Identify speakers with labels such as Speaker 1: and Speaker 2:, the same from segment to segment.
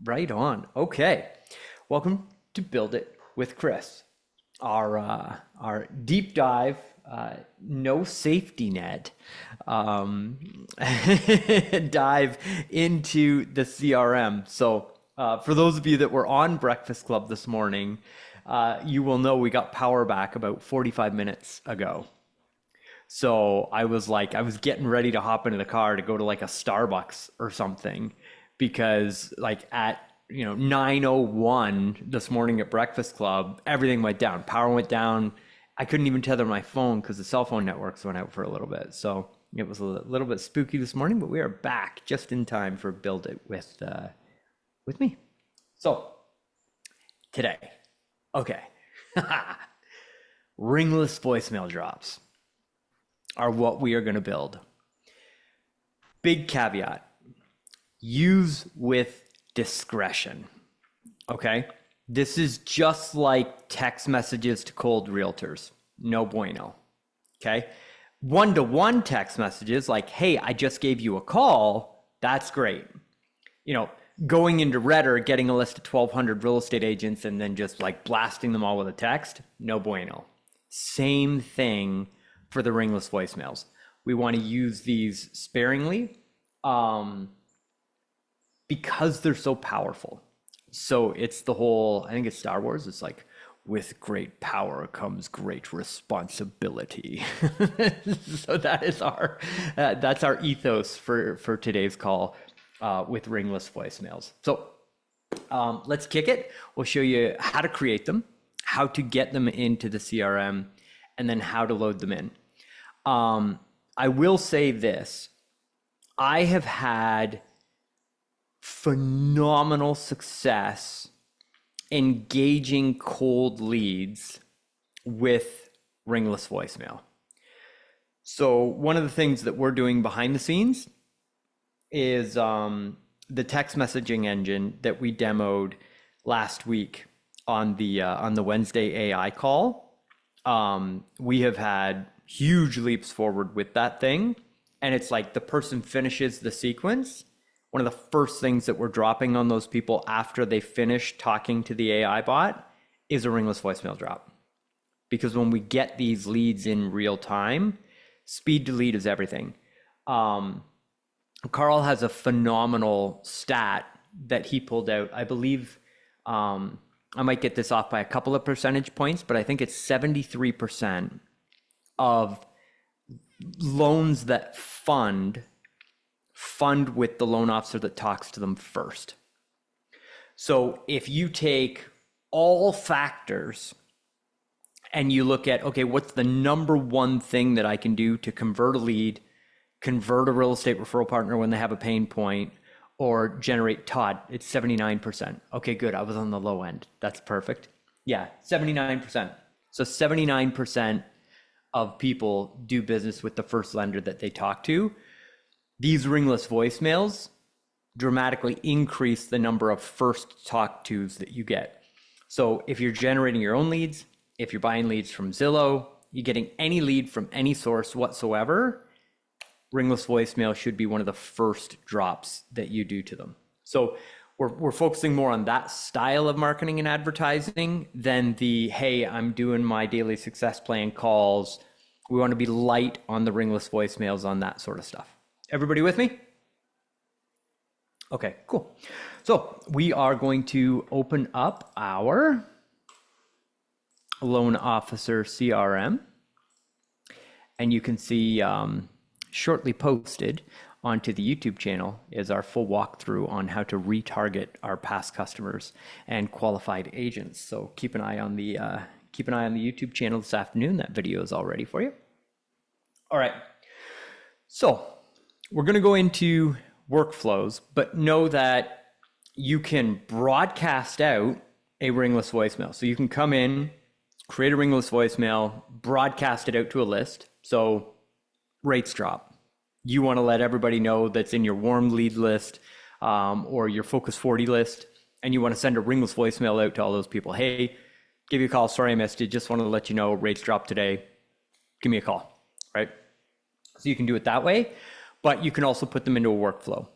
Speaker 1: Right on. Okay. Welcome to Build It with Chris. Our deep dive, no safety net, um, dive into the CRM. So, for those of you that were on Breakfast Club this morning, you will know we got power back about 45 minutes ago. So I was getting ready to hop into the car to go to like a Starbucks or something because like at 9:01 this morning at Breakfast Club, everything went down. Power went down. I couldn't even tether my phone because the cell phone networks went out for a little bit. So it was a little bit spooky this morning, but we are back just in time for Build It with me. So today, okay, ringless voicemail drops are what we are going to build. Big caveat, use with discretion. Okay? This is just like text messages to cold realtors. No bueno. Okay? One-to-one text messages like, hey, I just gave you a call. That's great. Going into Redder, getting a list of 1,200 real estate agents and then just like blasting them all with a text. No bueno. Same thing for the ringless voicemails. We want to use these sparingly because they're so powerful. So it's the whole, I think it's Star Wars. It's like, with great power comes great responsibility. So that's our ethos for today's call with ringless voicemails. So let's kick it. We'll show you how to create them, how to get them into the CRM, and then how to load them in. I will say this. I have had phenomenal success engaging cold leads with ringless voicemail. So one of the things that we're doing behind the scenes is the text messaging engine that we demoed last week on the Wednesday AI call. We have had huge leaps forward with that thing. And it's like the person finishes the sequence. One of the first things that we're dropping on those people after they finish talking to the AI bot is a ringless voicemail drop. Because when we get these leads in real time, speed to lead is everything. Carl has a phenomenal stat that he pulled out. I believe I might get this off by a couple of percentage points, but I think it's 73% of loans that fund with the loan officer that talks to them first. So if you take all factors and you look at, okay, what's the number one thing that I can do to convert a lead, convert a real estate referral partner when they have a pain point, or generate Todd, it's 79%. Okay, good. I was on the low end. That's perfect. Yeah, 79%. So 79% of people do business with the first lender that they talk to. These ringless voicemails dramatically increase the number of first talk tos that you get. So if you're generating your own leads, if you're buying leads from Zillow, you're getting any lead from any source whatsoever, ringless voicemail should be one of the first drops that you do to them. So we're focusing more on that style of marketing and advertising than the, hey, I'm doing my daily success plan calls. We want to be light on the ringless voicemails on that sort of stuff. Everybody with me? Okay, cool. So we are going to open up our loan officer CRM. And you can see shortly posted onto the YouTube channel is our full walkthrough on how to retarget our past customers and qualified agents. So keep an eye on the YouTube channel this afternoon. That video is all ready for you. All right. So we're going to go into workflows, but know that you can broadcast out a ringless voicemail. So you can come in, create a ringless voicemail, broadcast it out to a list. So rates drop. You want to let everybody know that's in your warm lead list or your Focus 40 list, and you want to send a ringless voicemail out to all those people. Hey, give you a call. Sorry I missed you. Just wanted to let you know rates dropped today. Give me a call, right? So you can do it that way, but you can also put them into a workflow.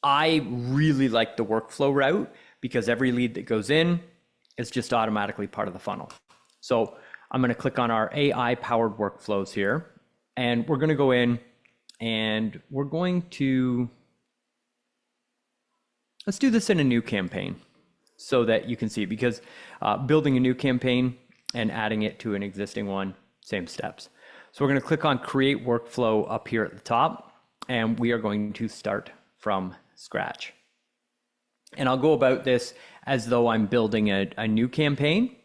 Speaker 1: I really like the workflow route because every lead that goes in is just automatically part of the funnel. So I'm going to click on our AI powered workflows here, and we're going to go in and we're going to, let's do this in a new campaign so that you can see, because building a new campaign and adding it to an existing one, same steps. So we're going to click on create workflow up here at the top, and we are going to start from scratch. And I'll go about this as though I'm building a new campaign.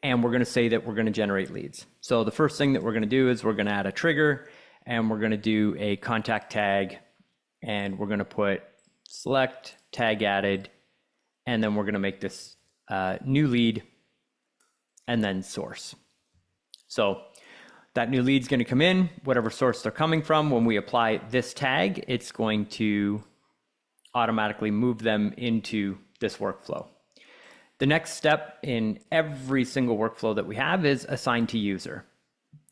Speaker 1: And we're going to say that we're going to generate leads. So the first thing that we're going to do is we're going to add a trigger, and we're going to do a contact tag, and we're going to put select tag added, and then we're going to make this new lead and then source. So that new lead's going to come in, whatever source they're coming from. When we apply this tag, it's going to automatically move them into this workflow. The next step in every single workflow that we have is assign to user.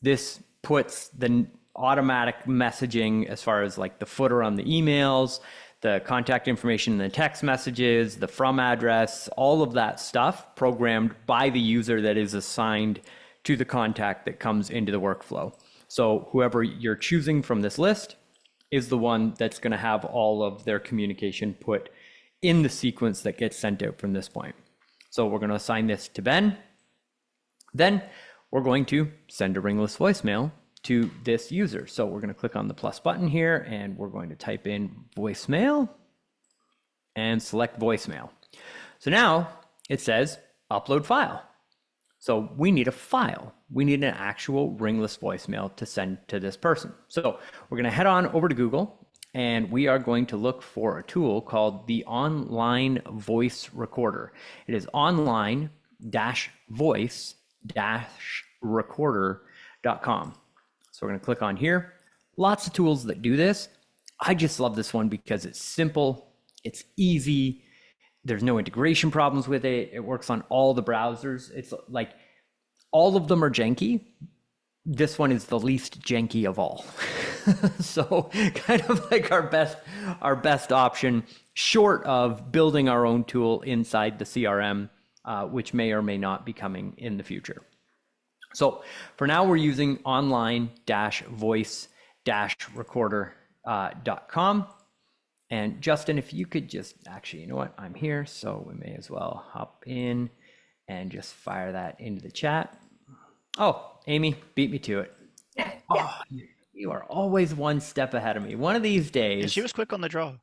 Speaker 1: This puts the automatic messaging as far as like the footer on the emails, the contact information in the text messages, the from address, all of that stuff programmed by the user that is assigned to the contact that comes into the workflow. So whoever you're choosing from this list is the one that's going to have all of their communication put in the sequence that gets sent out from this point. So we're going to assign this to Ben. Then we're going to send a ringless voicemail to this user. So we're going to click on the plus button here, and we're going to type in voicemail and select voicemail. So now it says upload file. So we need a file. We need an actual ringless voicemail to send to this person. So we're going to head on over to Google, and we are going to look for a tool called the Online Voice Recorder. It is online-voice-recorder.com. So we're going to click on here. Lots of tools that do this. I just love this one because it's simple, it's easy, there's no integration problems with it. It works on all the browsers. It's like all of them are janky. This one is the least janky of all. So kind of like our best option, short of building our own tool inside the CRM, which may or may not be coming in the future. So for now, we're using online-voice-recorder.com. And Justin, if you could just actually, you know what, I'm here, so we may as well hop in and just fire that into the chat. Oh, Amy beat me to it.
Speaker 2: Yeah.
Speaker 1: Oh, you are always one step ahead of me. One of these days.
Speaker 3: And she was quick on the draw.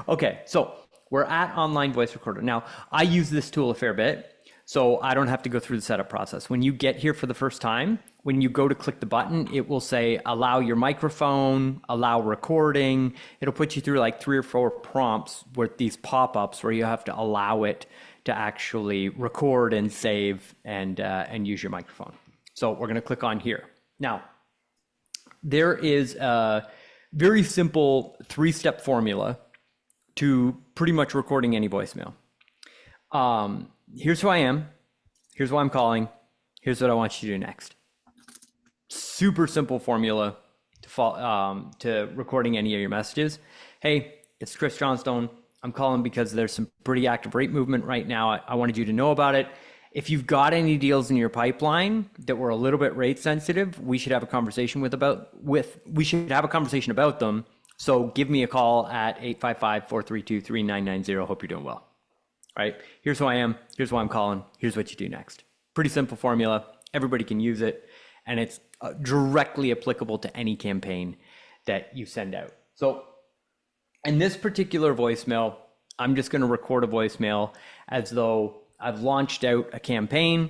Speaker 1: Okay, so we're at Online Voice Recorder. Now, I use this tool a fair bit, so I don't have to go through the setup process. When you get here for the first time, when you go to click the button, it will say, allow your microphone, allow recording. It'll put you through like 3 or 4 prompts with these pop-ups where you have to allow it to actually record and save and use your microphone. So we're going to click on here. Now, there is a very simple 3-step formula to pretty much recording any voicemail. Here's who I am. Here's why I'm calling. Here's what I want you to do next. Super simple formula to recording any of your messages. Hey, it's Chris Johnstone. I'm calling because there's some pretty active rate movement right now. I wanted you to know about it. If you've got any deals in your pipeline that were a little bit rate sensitive, we should have a conversation about them. So give me a call at 855-432-3990. Hope you're doing well. All right. Here's who I am. Here's why I'm calling. Here's what you do next. Pretty simple formula. Everybody can use it, and it's directly applicable to any campaign that you send out. So in this particular voicemail, I'm just going to record a voicemail as though I've launched out a campaign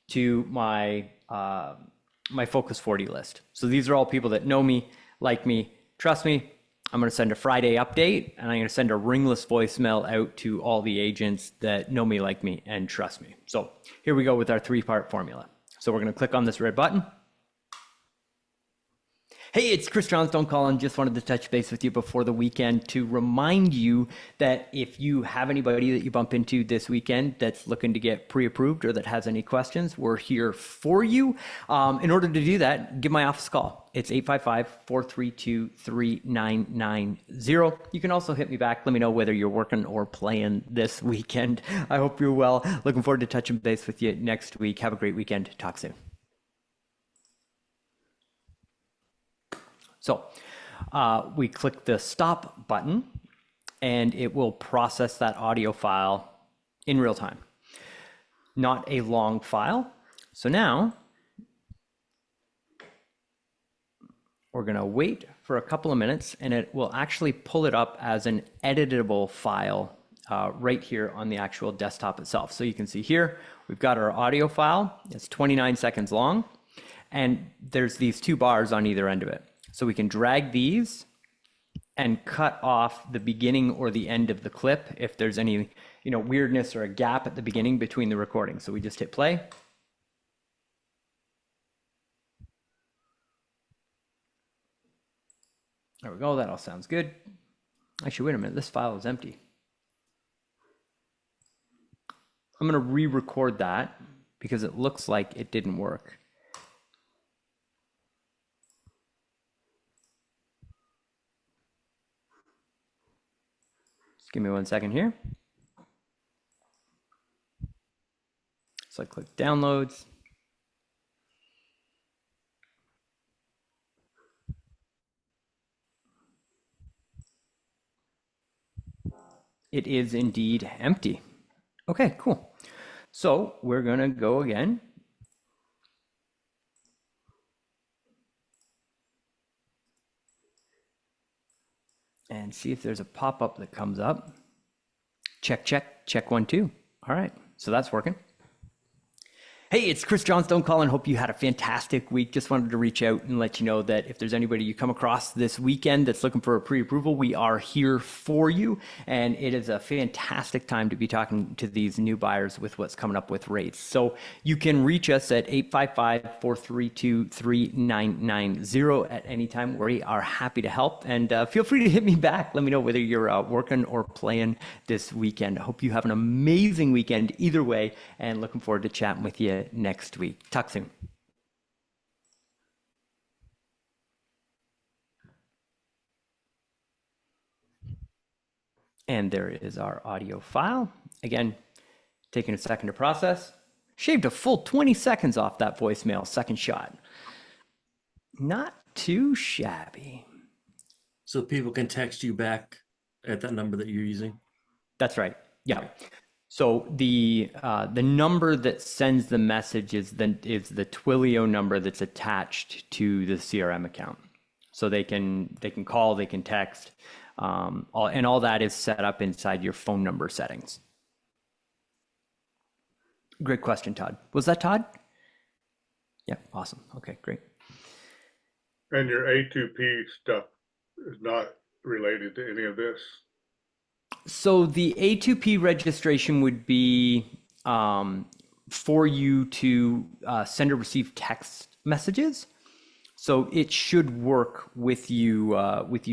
Speaker 1: to my my Focus 40 list. So these are all people that know me, like me, trust me. I'm going to send a Friday update, and I'm going to send a ringless voicemail out to all the agents that know me, like me, and trust me. So here we go with our 3-part formula. So we're going to click on this red button. Hey, it's Chris Johnstone calling. Just wanted to touch base with you before the weekend to remind you that if you have anybody that you bump into this weekend that's looking to get pre-approved or that has any questions, we're here for you. In order to do that, give my office a call. It's 855-432-3990. You can also hit me back. Let me know whether you're working or playing this weekend. I hope you're well. Looking forward to touching base with you next week. Have a great weekend. Talk soon. So we click the stop button and it will process that audio file in real time, not a long file. So now we're going to wait for a couple of minutes and it will actually pull it up as an editable file right here on the actual desktop itself. So you can see here, we've got our audio file. It's 29 seconds long and there's these two bars on either end of it. So we can drag these and cut off the beginning or the end of the clip if there's any, weirdness or a gap at the beginning between the recordings. So we just hit play. There we go. That all sounds good. Actually, wait a minute. This file is empty. I'm going to re-record that because it looks like it didn't work. Give me 1 second here. So I click downloads. It is indeed empty. Okay, cool. So we're gonna go again. And see if there's a pop-up that comes up. Check, check, check 1, 2. All right, so that's working. Hey, it's Chris Johnstone calling. Hope you had a fantastic week. Just wanted to reach out and let you know that if there's anybody you come across this weekend that's looking for a pre-approval, we are here for you. And it is a fantastic time to be talking to these new buyers with what's coming up with rates. So you can reach us at 855-432-3990 at any time. We are happy to help. And feel free to hit me back. Let me know whether you're working or playing this weekend. I hope you have an amazing weekend either way, and looking forward to chatting with you next week. Talk soon. And there is our audio file. Again, taking a second to process. Shaved a full 20 seconds off that voicemail, second shot. Not too shabby.
Speaker 2: So people can text you back at that number that you're using?
Speaker 1: That's right. Yeah. So the number that sends the message is the Twilio number that's attached to the CRM account. So they can call, they can text, all that is set up inside your phone number settings. Great question, Todd. Was that Todd? Yeah, awesome. Okay, great.
Speaker 3: And your A2P stuff is not related to any of this?
Speaker 1: So the A2P registration would be for you to send or receive text messages. So it should work with you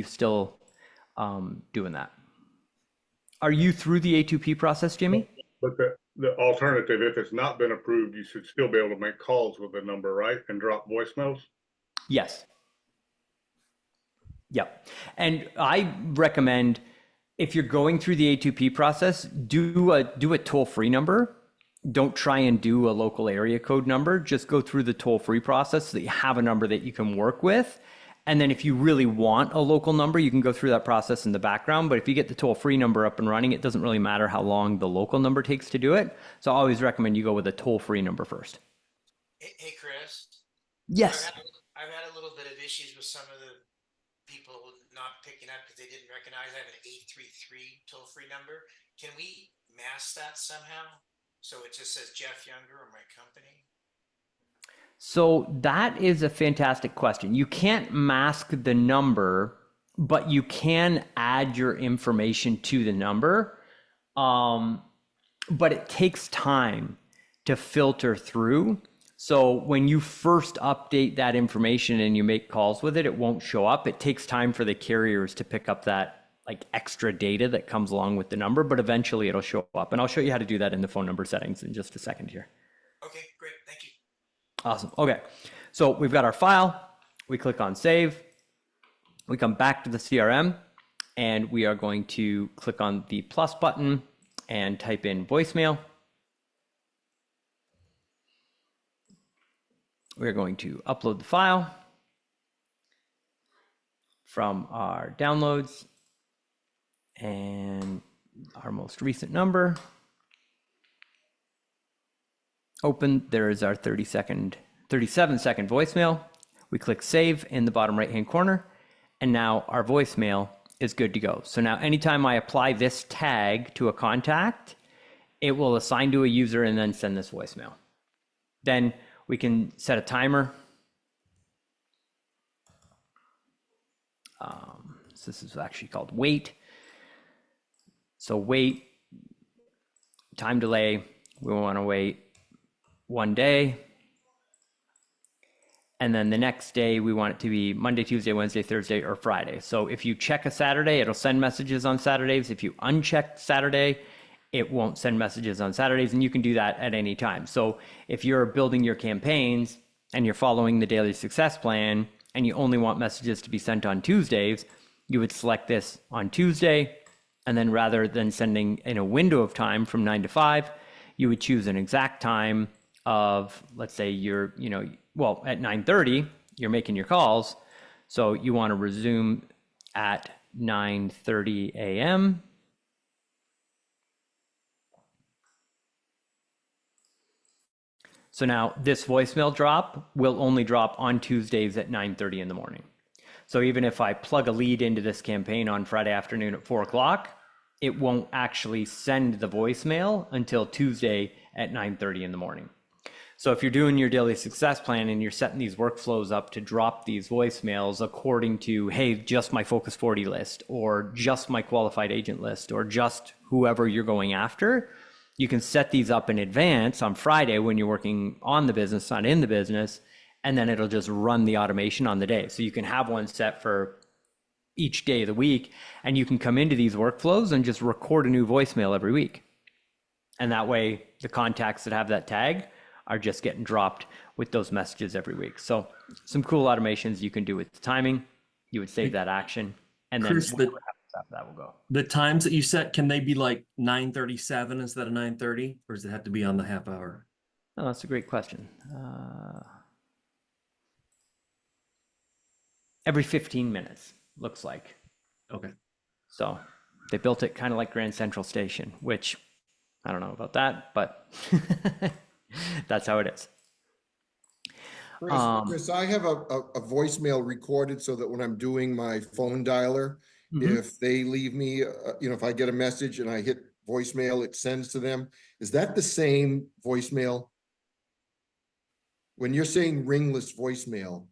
Speaker 1: still doing that. Are you through the A2P process, Jimmy?
Speaker 3: But the alternative, if it's not been approved, you should still be able to make calls with the number, right? And drop voicemails?
Speaker 1: Yes. Yep. And I recommend, if you're going through the A2P process, do a toll-free number. Don't try and do a local area code number. Just go through the toll-free process so that you have a number that you can work with. And then if you really want a local number, you can go through that process in the background. But if you get the toll-free number up and running, it doesn't really matter how long the local number takes to do it. So I always recommend you go with a toll-free number first.
Speaker 4: Hey, Chris.
Speaker 1: Yes.
Speaker 4: I've had a little bit of issues with some of the people not picking up because they didn't recognize I have an 833 toll-free number. Can we mask that somehow so it just says Jeff Younger or my company?
Speaker 1: So that is a fantastic question. You can't mask the number, but you can add your information to the number. But it takes time to filter through. So when you first update that information and you make calls with it, it won't show up. It takes time for the carriers to pick up that like extra data that comes along with the number, but eventually it'll show up. And I'll show you how to do that in the phone number settings in just a second here.
Speaker 4: Okay, great. Thank you.
Speaker 1: Awesome. Okay. So we've got our file. We click on save. We come back to the CRM and we are going to click on the plus button and type in voicemail. We're going to upload the file from our downloads and our most recent number. Open, there is our 37-second voicemail. We click save in the bottom right-hand corner, and now our voicemail is good to go. So now anytime I apply this tag to a contact, it will assign to a user and then send this voicemail. Then we can set a timer. So this is actually called wait. So wait, time delay, we want to wait 1 day. And then the next day, we want it to be Monday, Tuesday, Wednesday, Thursday, or Friday. So if you check a Saturday, it'll send messages on Saturdays. If you uncheck Saturday, it won't send messages on Saturdays, and you can do that at any time. So if you're building your campaigns and you're following the daily success plan and you only want messages to be sent on Tuesdays, you would select this on Tuesday. And then rather than sending in a window of time from 9 to 5, you would choose an exact time of, let's say you're, at 9:30, you're making your calls. So you want to resume at 9:30 a.m. So now this voicemail drop will only drop on Tuesdays at 9:30 in the morning. So even if I plug a lead into this campaign on Friday afternoon at 4 o'clock, it won't actually send the voicemail until Tuesday at 9:30 in the morning. So if you're doing your daily success plan and you're setting these workflows up to drop these voicemails according to, hey, just my Focus 40 list, or just my qualified agent list, or just whoever you're going after, you can set these up in advance on Friday when you're working on the business, not in the business, and then it'll just run the automation on the day. So you can have one set for each day of the week, and you can come into these workflows and just record a new voicemail every week. And that way the contacts that have that tag are just getting dropped with those messages every week. So some cool automations you can do with the timing. You would save that action, and then
Speaker 2: Chris,
Speaker 1: whatever happens after that will go.
Speaker 2: The times that you set, can they be like 9:37 instead of 9:30, or does it have to be on the half hour?
Speaker 1: Oh, that's a great question. Every 15 minutes, looks like.
Speaker 2: Okay.
Speaker 1: So they built it kind of like Grand Central Station, which I don't know about that, but that's how it is.
Speaker 5: Chris, I have a voicemail recorded so that when I'm doing my phone dialer, if they leave me, if I get a message and I hit voicemail, it sends to them. Is that the same voicemail? When you're saying ringless voicemail,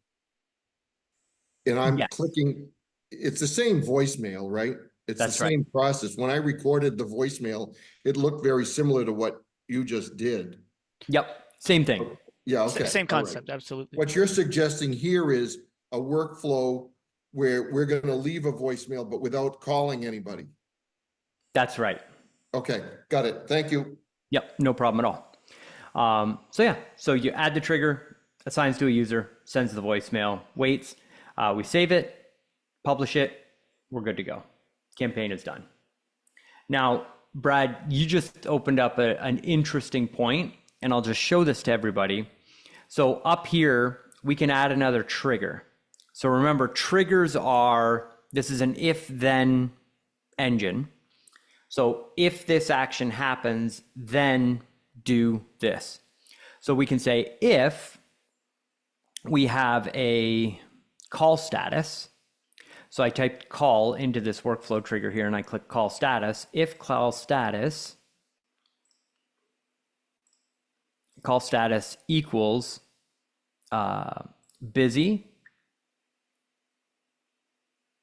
Speaker 5: and I'm
Speaker 1: Yes.
Speaker 5: clicking, it's the same voicemail, right? It's
Speaker 1: That's
Speaker 5: the
Speaker 1: right.
Speaker 5: same process. When I recorded the voicemail, it looked very similar to what you just did.
Speaker 1: Yep, same thing.
Speaker 5: Yeah, okay.
Speaker 6: Same
Speaker 5: all right.
Speaker 6: concept, absolutely.
Speaker 5: What you're suggesting here is a workflow where we're going to leave a voicemail, but without calling anybody.
Speaker 1: That's right.
Speaker 5: Okay, got it. Thank you.
Speaker 1: Yep, no problem at all. So you add the trigger, assigns to a user, sends the voicemail, waits, we save it, publish it, we're good to go. Campaign is done. Now, Brad, you just opened up an interesting point, and I'll just show this to everybody. So up here, we can add another trigger. So remember, triggers this is an if-then engine. So if this action happens, then do this. So we can say if we have a call status. So I typed call into this workflow trigger here and I click call status. If call status equals busy,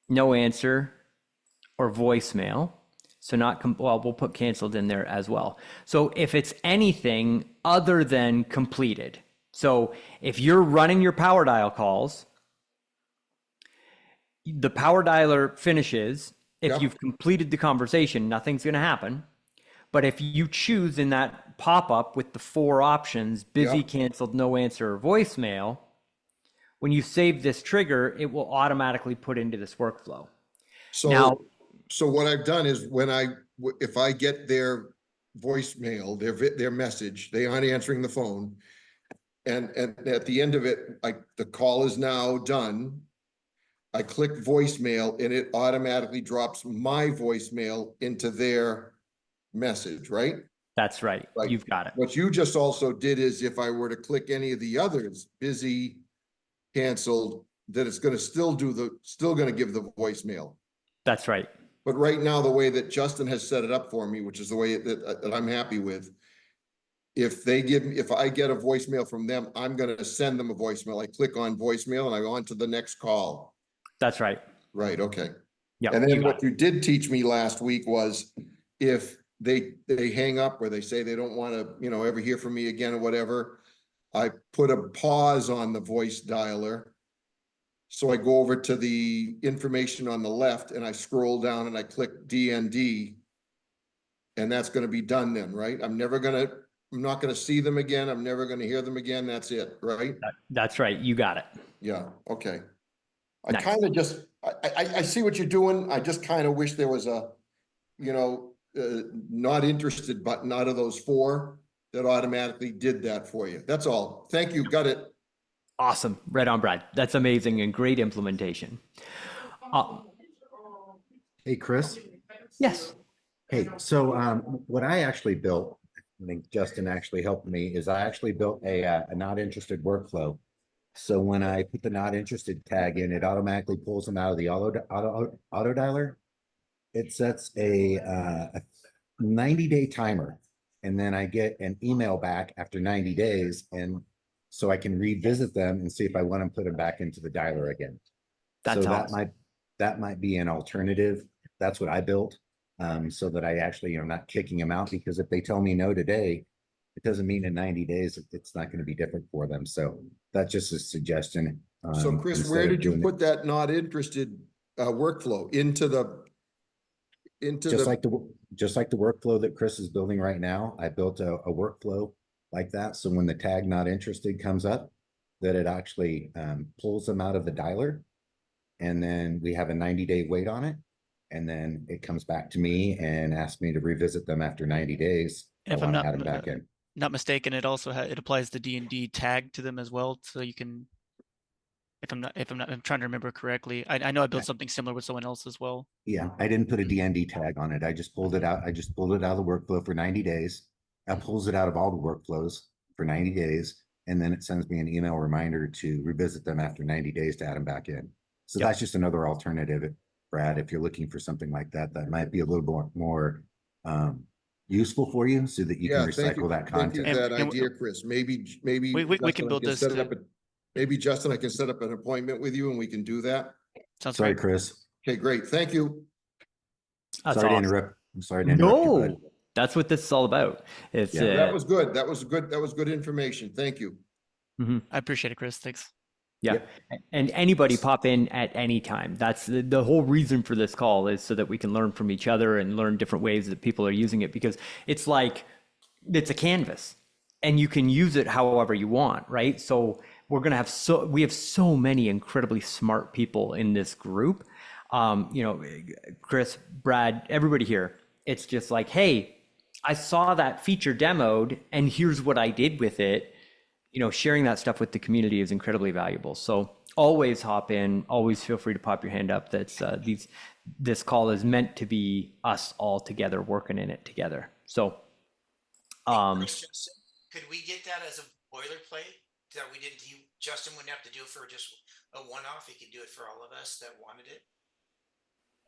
Speaker 1: no answer, or voicemail. So we'll put canceled in there as well. So if it's anything other than completed, So if you're running your power dial calls, the power dialer finishes. If
Speaker 5: Yep.
Speaker 1: you've completed the conversation, nothing's going to happen. But if you choose in that pop-up with the 4 options, busy,
Speaker 5: Yep.
Speaker 1: canceled, no answer, or voicemail, when you save this trigger, it will automatically put into this workflow.
Speaker 5: So,
Speaker 1: Now-
Speaker 5: so what I've done is if I get their voicemail, their message, they aren't answering the phone. And at the end of it, the call is now done. I click voicemail and it automatically drops my voicemail into their message, right?
Speaker 1: That's right.
Speaker 5: Right.
Speaker 1: You've got it.
Speaker 5: What you just also did is if I were to click any of the others, busy, canceled, that it's gonna still gonna give the voicemail.
Speaker 1: That's right.
Speaker 5: But right now, the way that Justin has set it up for me, which is the way that I'm happy with, if I get a voicemail from them, I'm gonna send them a voicemail. I click on voicemail and I go on to the next call.
Speaker 1: That's right.
Speaker 5: Right, okay.
Speaker 1: Yeah.
Speaker 5: And
Speaker 1: you
Speaker 5: then
Speaker 1: got
Speaker 5: what you did teach me last week was if they hang up or they say they don't want to, ever hear from me again or whatever, I put a pause on the voice dialer. So I go over to the information on the left and I scroll down and I click DND. And that's going to be done then, right? I'm not going to see them again. I'm never going to hear them again. That's it, right?
Speaker 1: That's right. You got it.
Speaker 5: Yeah, okay. I
Speaker 1: Nice.
Speaker 5: kind of just, I see what you're doing. I just kind of wish there was a, not interested button out of those 4 that automatically did that for you. That's all. Thank you. Got it.
Speaker 1: Awesome. Right on, Brad. That's amazing and great implementation.
Speaker 6: Hey, Chris.
Speaker 1: Yes.
Speaker 6: Hey, so what I actually built, I think Justin actually helped me, is I actually built a not interested workflow. So when I put the not interested tag in, it automatically pulls them out of the auto dialer. It sets a 90-day timer, and then I get an email back after 90 days, and so I can revisit them and see if I want to put them back into the dialer again.
Speaker 1: That's
Speaker 6: so
Speaker 1: awesome.
Speaker 6: that might be an alternative. That's what I built, so that I actually not kicking them out, because if they tell me no today, it doesn't mean in 90 days it's not going to be different for them. So that's just a suggestion.
Speaker 5: So Chris,
Speaker 6: instead
Speaker 5: where
Speaker 6: of
Speaker 5: did you
Speaker 6: doing
Speaker 5: put that not interested workflow into
Speaker 6: just like the workflow that Chris is building right now? I built a workflow like that. So when the tag not interested comes up, that it actually pulls them out of the dialer, and then we have a 90-day wait on it. And then it comes back to me and asks me to revisit them after 90 days.
Speaker 7: If I'm
Speaker 6: I want to add them back in.
Speaker 7: not mistaken, it also it applies the D&D tag to them as well, so you can. I'm trying to remember correctly. I know I built something similar with someone else as well.
Speaker 6: Yeah, I didn't put a DND tag on it. I just pulled it out. I just pulled it out of the workflow for 90 days. That pulls it out of all the workflows for 90 days. And then it sends me an email reminder to revisit them after 90 days to add them back in. So that's just another alternative, Brad. If you're looking for something like that, that might be a little more useful for you, so that you can recycle that content.
Speaker 5: Thank you for that idea, Chris. Maybe
Speaker 7: we can build this.
Speaker 5: Maybe Justin, I can set up an appointment with you and we can do that.
Speaker 7: Sounds
Speaker 6: Sorry,
Speaker 7: great.
Speaker 6: Chris.
Speaker 5: Okay, great. Thank you.
Speaker 1: That's
Speaker 6: Sorry to
Speaker 1: awesome.
Speaker 6: interrupt. I'm sorry to interrupt you, bud.
Speaker 1: That's what this is all about. It's
Speaker 6: Yeah.
Speaker 5: That was good. That was good. That was good information. Thank you.
Speaker 7: I appreciate it, Chris. Thanks.
Speaker 1: yeah.
Speaker 6: Yep.
Speaker 1: And anybody pop in at any time. That's the whole reason for this call, is so that we can learn from each other and learn different ways that people are using it, because it's like, it's a canvas and you can use it however you want, right? So we're going to have we have so many incredibly smart people in this group. Chris, Brad, everybody here. It's just like, hey, I saw that feature demoed and here's what I did with it. Sharing that stuff with the community is incredibly valuable. So always hop in, always feel free to pop your hand up. That's this call is meant to be us all together working in it together. So,
Speaker 4: Question, could we get that as a boilerplate that we didn't? Justin wouldn't have to do it for just a one-off. He could do it for all of us that wanted it.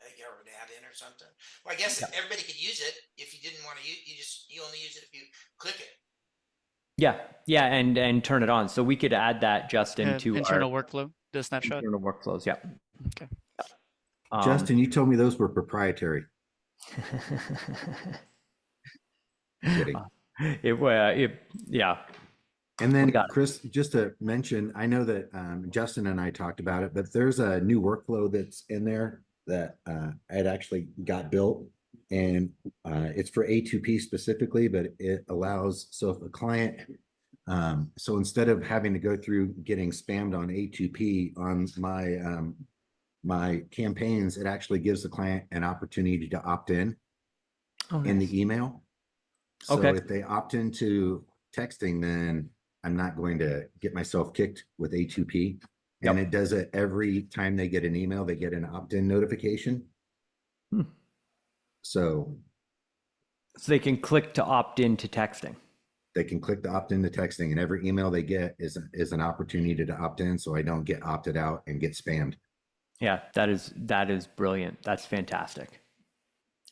Speaker 4: Or an add-in or something. Well, I guess everybody could use it. If you didn't want to use, you only use it if you click it.
Speaker 1: Yeah, and turn it on. So we could add that, Justin, to
Speaker 7: internal
Speaker 1: our
Speaker 7: workflow, the snapshot.
Speaker 1: internal workflows. Yeah.
Speaker 7: Okay.
Speaker 6: Justin, you told me those were proprietary. Kidding.
Speaker 1: Yeah.
Speaker 6: And then
Speaker 1: got it.
Speaker 6: Chris, just to mention, I know that Justin and I talked about it, but there's a new workflow that's in there that it actually got built, and it's for A2P specifically, but it allows, so if a client, so instead of having to go through getting spammed on A2P on my campaigns, it actually gives the client an opportunity to opt in the email. So
Speaker 1: Okay.
Speaker 6: if they opt into texting, then I'm not going to get myself kicked with A2P. And
Speaker 1: Yep.
Speaker 6: it does it every time they get an email, they get an opt-in notification.
Speaker 1: Hmm.
Speaker 6: So
Speaker 1: So they can click to opt into texting.
Speaker 6: they can click the opt-in to texting, and every email they get is an opportunity to opt in, so I don't get opted out and get spammed.
Speaker 1: Yeah, that is brilliant. That's fantastic.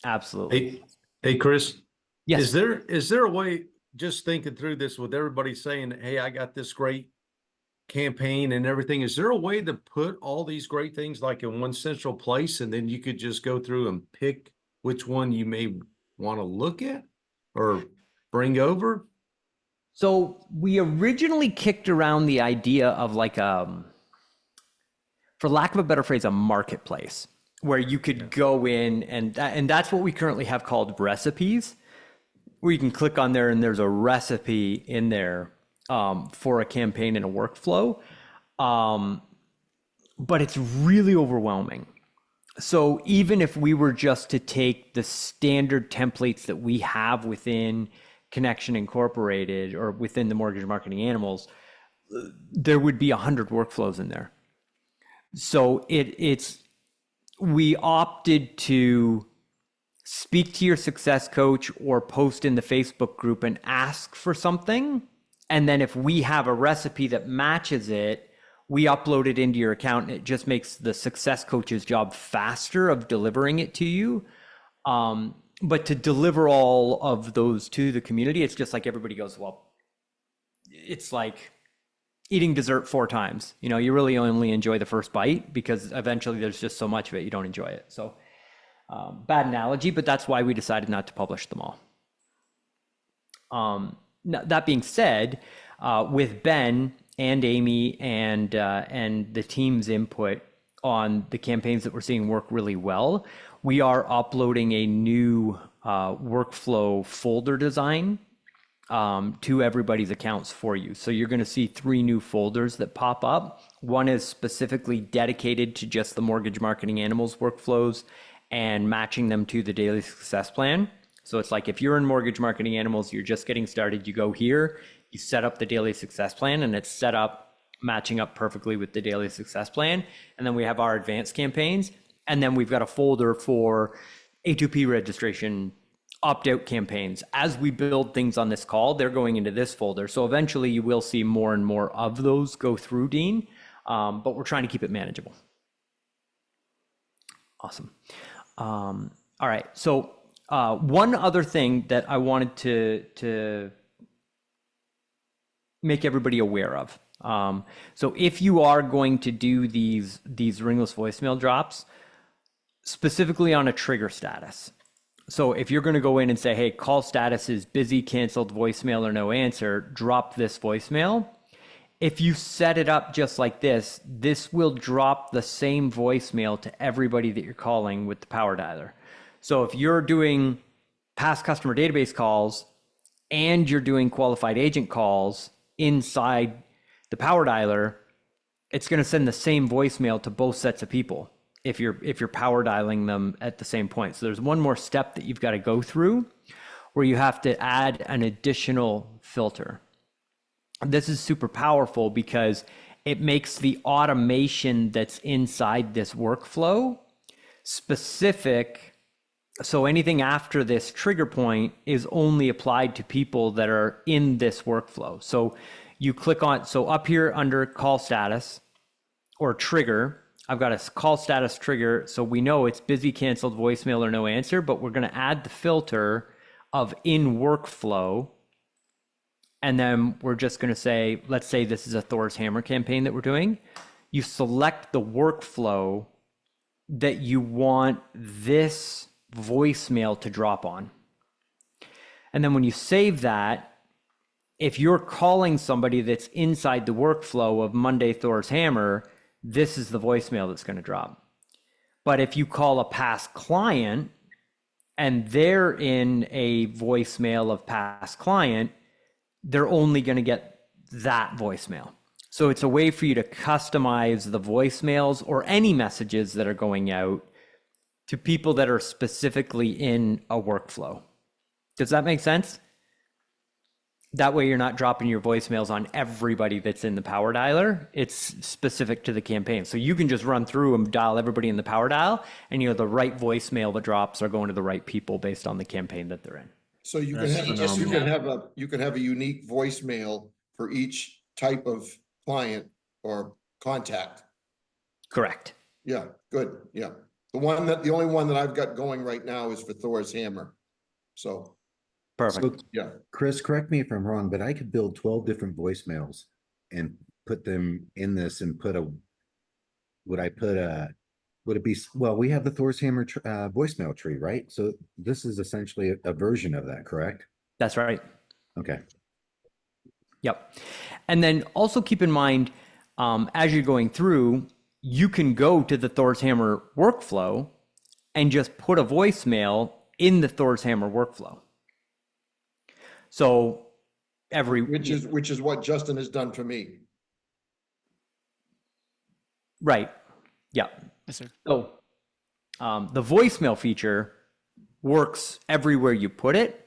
Speaker 1: Absolutely.
Speaker 2: Hey, Chris,
Speaker 1: Yes.
Speaker 2: is there a way, just thinking through this with everybody saying, hey, I got this great campaign and everything, is there a way to put all these great things like in one central place, and then you could just go through and pick which one you may want to look at or bring over?
Speaker 1: So we originally kicked around the idea of like for lack of a better phrase, a marketplace where you could go in and that's what we currently have called recipes, where you can click on there and there's a recipe in there for a campaign and a workflow. But it's really overwhelming. So even if we were just to take the standard templates that we have within Connection Incorporated or within the Mortgage Marketing Animals, there would be 100 workflows in there. So we opted to speak to your success coach or post in the Facebook group and ask for something. And then if we have a recipe that matches it, we upload it into your account, and it just makes the success coach's job faster of delivering it to you. But to deliver all of those to the community, it's just like everybody goes, well, it's like eating dessert 4 times. You know, you really only enjoy the first bite because eventually there's just so much of it, you don't enjoy it. So bad analogy, but that's why we decided not to publish them all. That being said, with Ben and Amy and the team's input on the campaigns that we're seeing work really well, we are uploading a new workflow folder design to everybody's accounts for you. So you're going to see 3 new folders that pop up. One is specifically dedicated to just the Mortgage Marketing Animals workflows and matching them to the daily success plan. So it's like if you're in Mortgage Marketing Animals, you're just getting started, you go here, you set up the daily success plan, and it's set up matching up perfectly with the daily success plan. And then we have our advanced campaigns. And then we've got a folder for A2P registration, opt-out campaigns. As we build things on this call, they're going into this folder. So eventually you will see more and more of those go through, Dean, but we're trying to keep it manageable. Awesome. All right. So one other thing that I wanted to make everybody aware of. So if you are going to do these ringless voicemail drops, specifically on a trigger status. So if you're going to go in and say, hey, call status is busy, canceled, voicemail, or no answer, drop this voicemail. If you set it up just like this, this will drop the same voicemail to everybody that you're calling with the power dialer. So if you're doing past customer database calls and you're doing qualified agent calls inside the power dialer, it's going to send the same voicemail to both sets of people if you're power dialing them at the same point. So there's one more step that you've got to go through where you have to add an additional filter. This is super powerful because it makes the automation that's inside this workflow specific. So anything after this trigger point is only applied to people that are in this workflow. So you click on, so up here under call status or trigger, I've got a call status trigger. So we know it's busy, canceled, voicemail, or no answer, but we're going to add the filter of in workflow. And then we're just going to say, let's say this is a Thor's Hammer campaign that we're doing. You select the workflow that you want this voicemail to drop on. And then when you save that, if you're calling somebody that's inside the workflow of Monday Thor's Hammer, this is the voicemail that's going to drop. But if you call a past client and they're in a voicemail of past client, they're only going to get that voicemail. So it's a way for you to customize the voicemails or any messages that are going out to people that are specifically in a workflow. Does that make sense? That way you're not dropping your voicemails on everybody that's in the power dialer. It's specific to the campaign. So you can just run through and dial everybody in the power dial, and the right voicemail that drops are going to the right people based on the campaign that they're in.
Speaker 5: So you can
Speaker 2: That's
Speaker 5: have,
Speaker 2: phenomenal.
Speaker 5: you can have a unique voicemail for each type of client or contact.
Speaker 1: Correct.
Speaker 5: Yeah, good, yeah. The only one that I've got going right now is for Thor's Hammer. So,
Speaker 1: Perfect.
Speaker 6: So,
Speaker 5: yeah.
Speaker 6: Chris, correct me if I'm wrong, but I could build 12 different voicemails and put them in this and would it be, well, we have the Thor's Hammer voicemail tree, right? So this is essentially a version of that, correct?
Speaker 1: That's right.
Speaker 6: Okay.
Speaker 1: Yep. And then also keep in mind, as you're going through, you can go to the Thor's Hammer workflow and just put a voicemail in the Thor's Hammer workflow. So
Speaker 5: Which is what Justin has done for me.
Speaker 1: right. Yeah.
Speaker 7: Yes, sir.
Speaker 1: So the voicemail feature works everywhere you put it.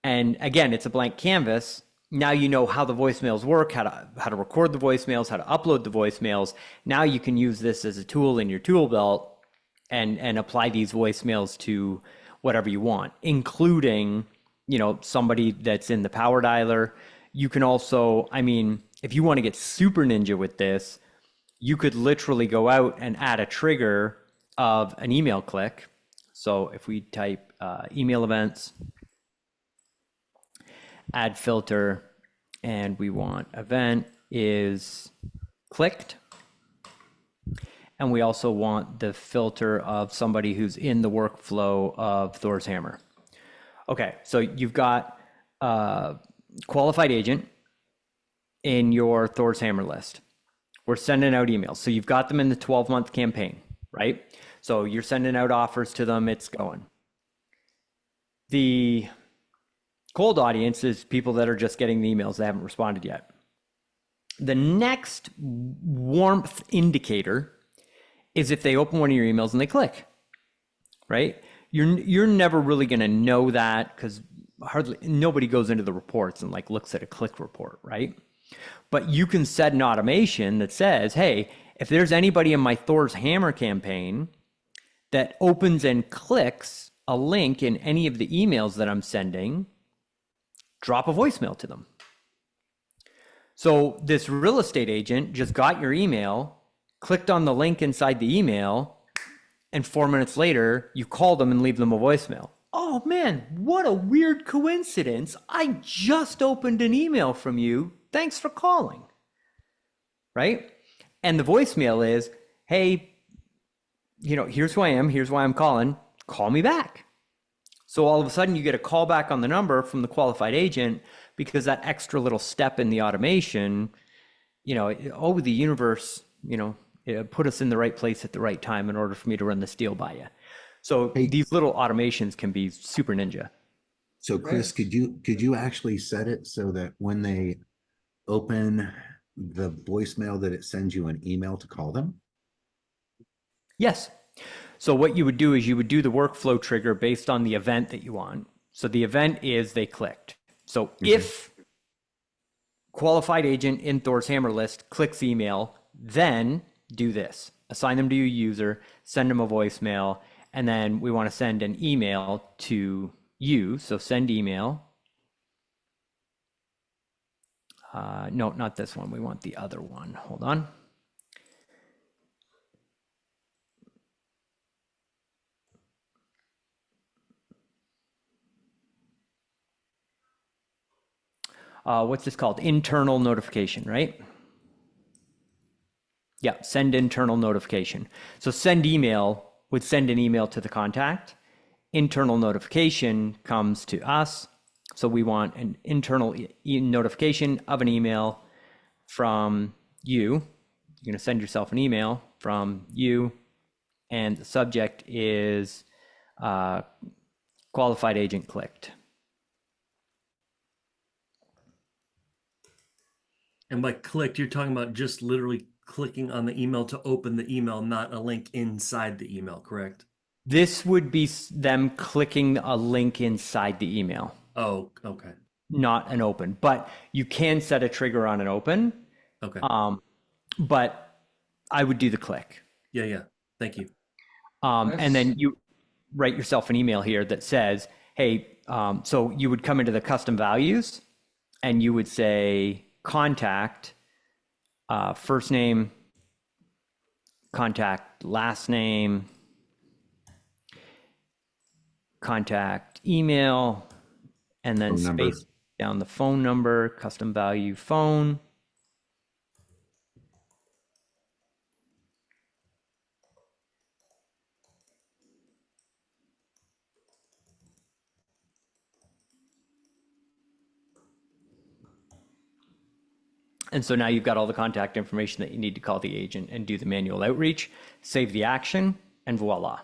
Speaker 1: And again, it's a blank canvas. Now you know how the voicemails work, how to record the voicemails, how to upload the voicemails. Now you can use this as a tool in your tool belt and apply these voicemails to whatever you want, including, somebody that's in the power dialer. You can also, if you want to get super ninja with this, you could literally go out and add a trigger of an email click. So if we type email events, add filter, and we want event is clicked. And we also want the filter of somebody who's in the workflow of Thor's Hammer. Okay, so you've got a qualified agent in your Thor's Hammer list. We're sending out emails. So you've got them in the 12-month campaign, right? So you're sending out offers to them, it's going. The cold audience is people that are just getting the emails, they haven't responded yet. The next warmth indicator is if they open one of your emails and they click, right? You're never really going to know that because nobody goes into the reports and looks at a click report, right? But you can set an automation that says, hey, if there's anybody in my Thor's Hammer campaign that opens and clicks a link in any of the emails that I'm sending, drop a voicemail to them. So this real estate agent just got your email, clicked on the link inside the email, and 4 minutes later, you call them and leave them a voicemail. Oh man, what a weird coincidence. I just opened an email from you. Thanks for calling. Right? And the voicemail is, hey, here's who I am. Here's why I'm calling. Call me back. So all of a sudden you get a call back on the number from the qualified agent because that extra little step in the automation, the universe, put us in the right place at the right time in order for me to run this deal by you. So these little automations can be super ninja.
Speaker 6: So Chris, could you actually set it so that when they open the voicemail that it sends you an email to call them?
Speaker 1: Yes. So what you would do is you would do the workflow trigger based on the event that you want. So the event is they clicked. So if qualified agent in Thor's Hammer list clicks email, then do this. Assign them to your user, send them a voicemail, and then we want to send an email to you. So send email. No, not this one. We want the other one. Hold on. What's this called? Internal notification, right? Yeah, send internal notification. So send email would send an email to the contact. Internal notification comes to us. So we want an internal notification of an email from you. You're going to send yourself an email from you, and the subject is qualified agent clicked.
Speaker 8: And by clicked, you're talking about just literally clicking on the email to open the email, not a link inside the email, correct?
Speaker 1: This would be them clicking a link inside the email,
Speaker 8: Oh, okay.
Speaker 1: not an open. But you can set a trigger on an open.
Speaker 8: Okay.
Speaker 1: But I would do the click.
Speaker 8: Yeah. Thank you.
Speaker 1: And then you write yourself an email here that says, hey, so you would come into the custom values and you would say contact, first name, contact last name, contact email, and then
Speaker 6: Phone number.
Speaker 1: space down the phone number, custom value phone. And so now you've got all the contact information that you need to call the agent and do the manual outreach, save the action, and voila.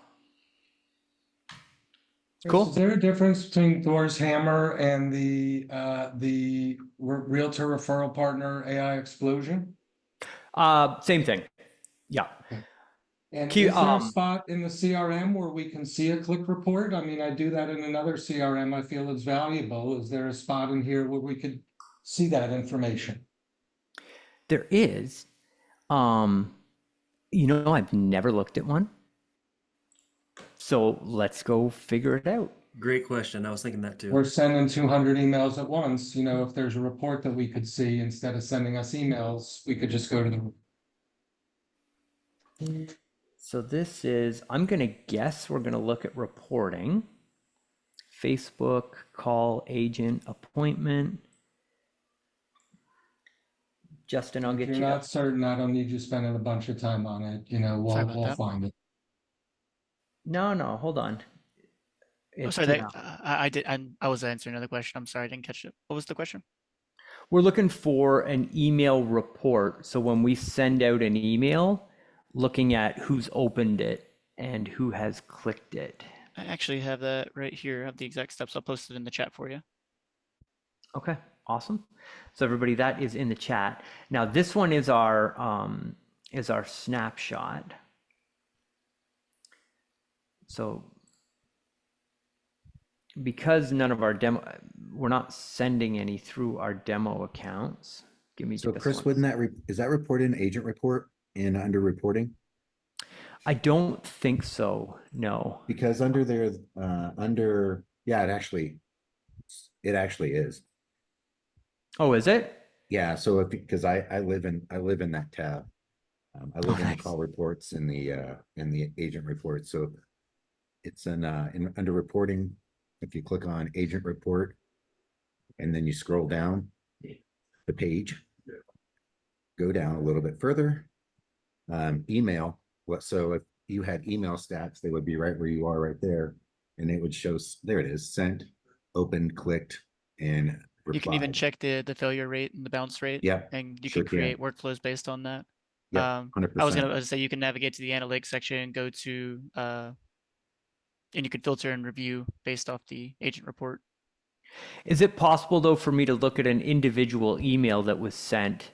Speaker 1: Cool.
Speaker 9: Is there a difference between Thor's Hammer and the Realtor Referral Partner AI Explosion?
Speaker 1: Same thing. Yeah.
Speaker 9: And
Speaker 1: Q-
Speaker 9: is there a
Speaker 1: um,
Speaker 9: spot in the CRM where we can see a click report? I mean, I do that in another CRM. I feel it's valuable. Is there a spot in here where we could see that information?
Speaker 1: There is. I've never looked at one. So let's go figure it out.
Speaker 8: Great question. I was thinking that too.
Speaker 9: We're sending 200 emails at once. If there's a report that we could see, instead of sending us emails, we could just go to the.
Speaker 1: So this is, I'm going to guess we're going to look at reporting. Facebook, call, agent, appointment. Justin, I'll
Speaker 9: If
Speaker 1: get
Speaker 9: you're
Speaker 1: you.
Speaker 9: not certain, I don't need you spending a bunch of time on it.
Speaker 7: Sorry about
Speaker 9: We'll
Speaker 7: that.
Speaker 9: find it.
Speaker 1: No, hold on.
Speaker 7: Oh, sorry, I was answering another question. I'm sorry, I didn't catch it. What was the question?
Speaker 1: We're looking for an email report. So when we send out an email, looking at who's opened it and who has clicked it.
Speaker 7: I actually have that right here. I have the exact steps. I'll post it in the chat for you.
Speaker 1: Okay, awesome. So everybody, that is in the chat. Now this one is our snapshot. So because none of our we're not sending any through our demo accounts. Give me
Speaker 6: So
Speaker 1: just
Speaker 6: Chris,
Speaker 1: one.
Speaker 6: wouldn't that, is that reported in agent report in under reporting?
Speaker 1: I don't think so. No.
Speaker 6: Because under there, yeah, it actually is.
Speaker 1: Oh, is it?
Speaker 6: Yeah, so because I live in that tab. I live in
Speaker 1: nice.
Speaker 6: the call reports in the agent report. So it's in under reporting. If you click on agent report and then you scroll down the page, go down a little bit further. Email. So if you had email stats, they would be right where you are right there, and it would show. There it is. Sent, opened, clicked, and replied.
Speaker 7: You can even check the failure rate and the bounce rate.
Speaker 6: Yep,
Speaker 7: And you
Speaker 6: sure
Speaker 7: can create workflows based on that.
Speaker 6: Yep, 100%.
Speaker 7: I was gonna say you can navigate to the analytics section, go to and you can filter and review based off the agent report.
Speaker 1: Is it possible though for me to look at an individual email that was sent,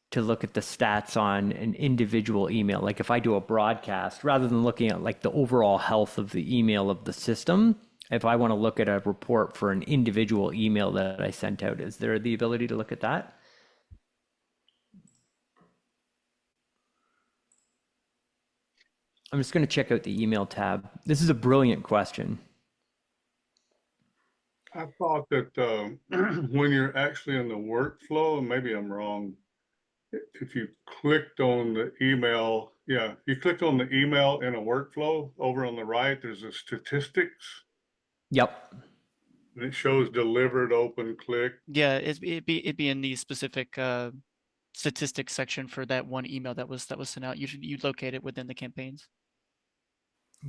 Speaker 1: to look at the stats on an individual email? Like if I do a broadcast, rather than looking at like the overall health of the email of the system, if I want to look at a report for an individual email that I sent out, is there the ability to look at that? I'm just going to check out the email tab. This is a brilliant question.
Speaker 3: I thought that when you're actually in the workflow, and maybe I'm wrong, if you clicked on the email, you clicked on the email in a workflow, over on the right, there's a statistics.
Speaker 1: Yep.
Speaker 3: And it shows delivered, open, click.
Speaker 7: Yeah, it'd be in the specific statistics section for that one email that was sent out. You'd locate it within the campaigns.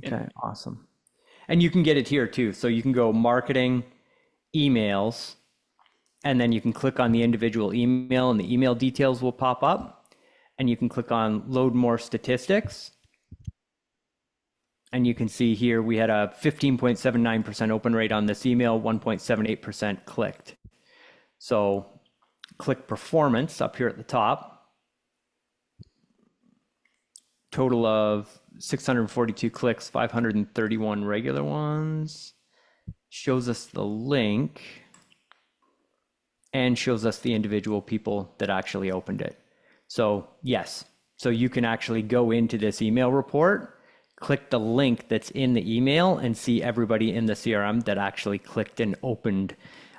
Speaker 1: Okay, awesome. And you can get it here too. So you can go marketing, emails, and then you can click on the individual email and the email details will pop up, and you can click on load more statistics. And you can see here we had a 15.79% open rate on this email, 1.78% clicked. So click performance up here at the top. Total of 642 clicks, 531 regular ones. Shows us the link and shows us the individual people that actually opened it. So yes, so you can actually go into this email report, click the link that's in the email and see everybody in the CRM that actually clicked and opened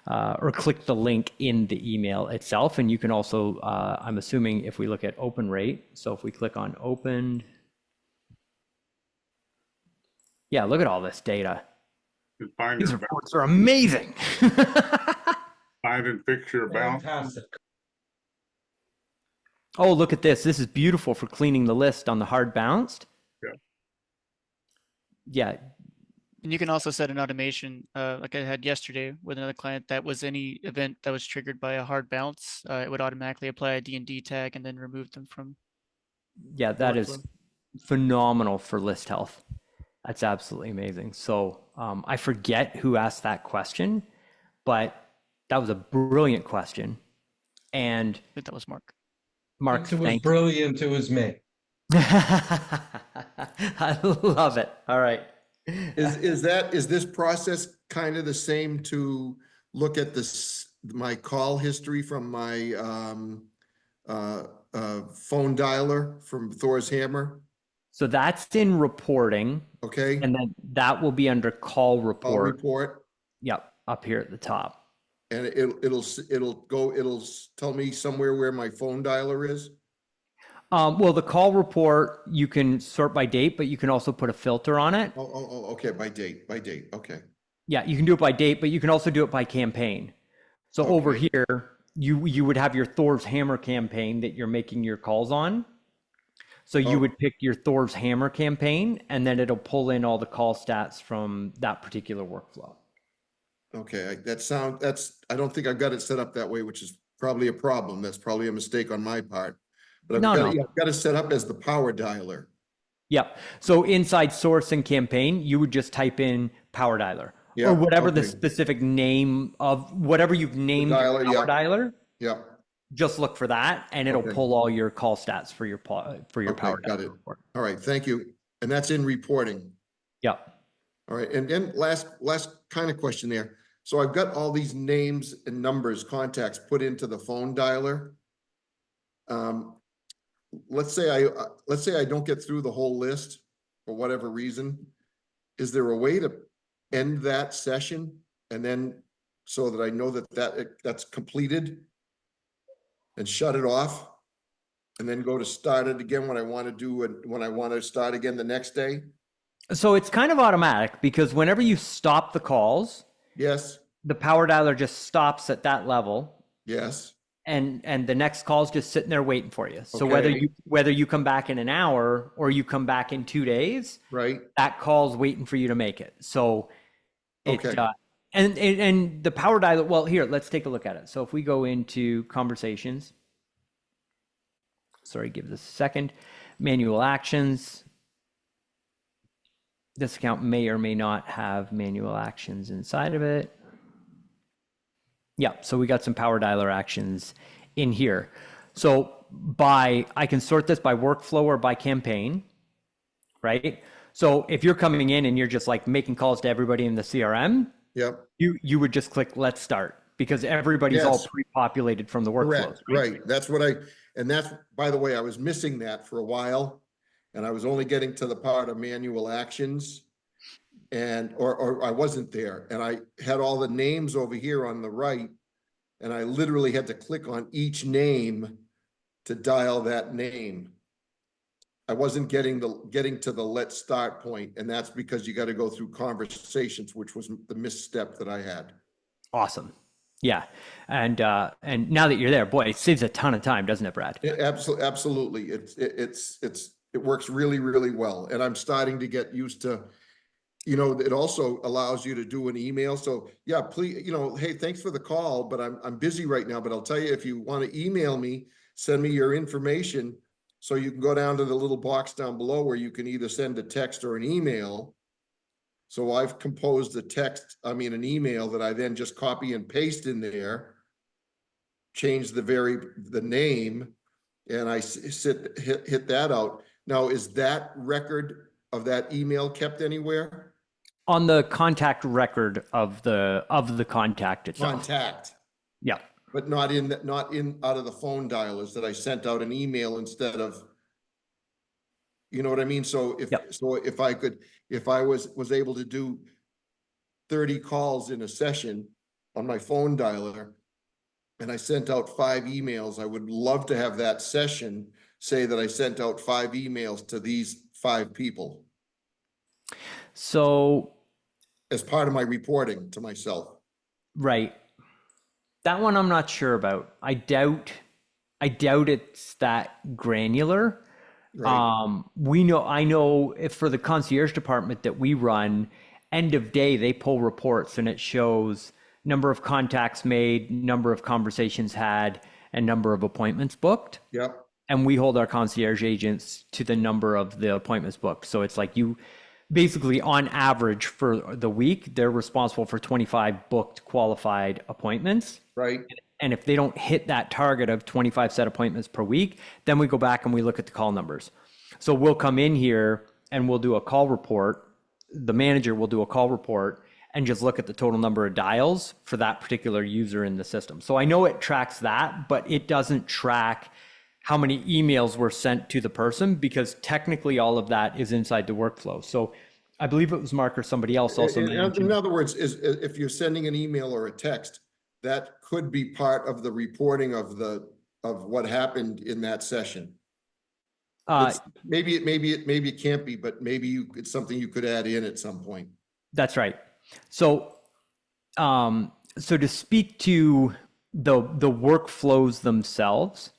Speaker 1: or clicked the link in the email itself. And you can also, I'm assuming if we look at open rate, so if we click on opened, yeah, look at all this data. These reports are amazing.
Speaker 3: Find and fix your bounce.
Speaker 9: Fantastic.
Speaker 1: Oh, look at this. This is beautiful for cleaning the list on the hard bounced.
Speaker 3: Yeah.
Speaker 1: Yeah.
Speaker 7: And you can also set an automation, like I had yesterday with another client, that was any event that was triggered by a hard bounce, it would automatically apply a D&D tag and then remove them from.
Speaker 1: Yeah, that is phenomenal for list health. That's absolutely amazing. So I forget who asked that question, but that was a brilliant question. And
Speaker 7: I think that was Mark.
Speaker 1: Mark,
Speaker 9: It was
Speaker 1: thank
Speaker 9: brilliant. It was me.
Speaker 1: I love it. All right.
Speaker 5: Is this process kind of the same to look at my call history from my phone dialer from Thor's Hammer?
Speaker 1: So that's in reporting.
Speaker 5: Okay.
Speaker 1: And then that will be under call
Speaker 5: Call
Speaker 1: report.
Speaker 5: report.
Speaker 1: Yep, up here at the top.
Speaker 5: And it'll tell me somewhere where my phone dialer is.
Speaker 1: Well, the call report, you can sort by date, but you can also put a filter on it.
Speaker 5: Oh, okay, by date, okay.
Speaker 1: Yeah, you can do it by date, but you can also do it by campaign. So over
Speaker 5: Okay.
Speaker 1: here, you would have your Thor's Hammer campaign that you're making your calls on. So you
Speaker 5: Oh.
Speaker 1: would pick your Thor's Hammer campaign, and then it'll pull in all the call stats from that particular workflow.
Speaker 5: Okay, I don't think I've got it set up that way, which is probably a problem. That's probably a mistake on my part. But
Speaker 1: No.
Speaker 5: I've got it set up as the power dialer.
Speaker 1: Yep. So inside source and campaign, you would just type in power dialer
Speaker 5: Yeah,
Speaker 1: or whatever the
Speaker 5: okay.
Speaker 1: specific name of whatever you've named the
Speaker 5: dialer,
Speaker 1: power
Speaker 5: yeah.
Speaker 1: dialer.
Speaker 5: Yeah,
Speaker 1: Just look for that, and it'll
Speaker 5: Okay.
Speaker 1: pull all your call stats for your
Speaker 5: okay,
Speaker 1: power
Speaker 5: got
Speaker 1: dialer
Speaker 5: it.
Speaker 1: report.
Speaker 5: All right, thank you. And that's in reporting.
Speaker 1: Yep.
Speaker 5: All right, and then last kind of question there. So I've got all these names and numbers, contacts put into the phone dialer. Let's say I don't get through the whole list for whatever reason. Is there a way to end that session and then so that I know that's completed and shut it off and then go to start it again when I want to do it, when I want to start again the next day?
Speaker 1: So it's kind of automatic because whenever you stop the calls,
Speaker 5: Yes,
Speaker 1: the power dialer just stops at that level,
Speaker 5: yes,
Speaker 1: and the next call is just sitting there waiting for you. So
Speaker 5: Okay.
Speaker 1: whether you come back in an hour or you come back in 2 days,
Speaker 5: right,
Speaker 1: that call's waiting for you to make it. So it
Speaker 5: Okay.
Speaker 1: and the power dialer. Well, here, let's take a look at it. So if we go into conversations, sorry, give this a second. Manual actions. This account may or may not have manual actions inside of it. Yeah, so we got some power dialer actions in here. So I can sort this by workflow or by campaign, right? So if you're coming in and you're just like making calls to everybody in the CRM,
Speaker 5: yep,
Speaker 1: you would just click let's start because everybody's all
Speaker 5: Yes.
Speaker 1: pre-populated from the workflows.
Speaker 5: correct, right. That's what and that's, by the way, I was missing that for a while. And I was only getting to the part of manual actions. And, or I wasn't there. And I had all the names over here on the right. And I literally had to click on each name to dial that name. I wasn't getting to the let's start point, and that's because you got to go through conversations, which was the misstep that I had.
Speaker 1: Awesome. Yeah. And now that you're there, boy, it saves a ton of time, doesn't it, Brad?
Speaker 5: Absolutely. It works really, really well. And I'm starting to get used to it also allows you to do an email. So yeah, please, hey, thanks for the call, but I'm busy right now, but I'll tell you, if you want to email me, send me your information. So you can go down to the little box down below where you can either send a text or an email. So I've composed an email that I then just copy and paste in there, change the name, and I hit that out. Now, is that record of that email kept anywhere?
Speaker 1: On the contact record of the contact itself.
Speaker 5: Contact,
Speaker 1: Yeah.
Speaker 5: but not out of the phone dialers that I sent out an email instead of, you know what I mean? So if I was able to do 30 calls in a session on my phone dialer, and I sent out 5 emails, I would love to have that session say that I sent out 5 emails to these 5 people
Speaker 1: So,
Speaker 5: as part of my reporting to myself.
Speaker 1: right. That one I'm not sure about. I doubt it's that granular.
Speaker 5: Right.
Speaker 1: I know if for the concierge department that we run, end of day, they pull reports and it shows number of contacts made, number of conversations had, and number of appointments booked.
Speaker 5: Yep.
Speaker 1: And we hold our concierge agents to the number of the appointments booked. So it's like you basically, on average for the week, they're responsible for 25 booked qualified appointments.
Speaker 5: Right.
Speaker 1: And if they don't hit that target of 25 set appointments per week, then we go back and we look at the call numbers. So we'll come in here and we'll do a call report. The manager will do a call report and just look at the total number of dials for that particular user in the system. So I know it tracks that, but it doesn't track how many emails were sent to the person, because technically all of that is inside the workflow. So I believe it was Mark or somebody else also mentioned.
Speaker 5: In other words, if you're sending an email or a text, that could be part of the reporting of what happened in that session. Maybe it can't be, but maybe it's something you could add in at some point.
Speaker 1: That's right. So, so to speak to the workflows themselves,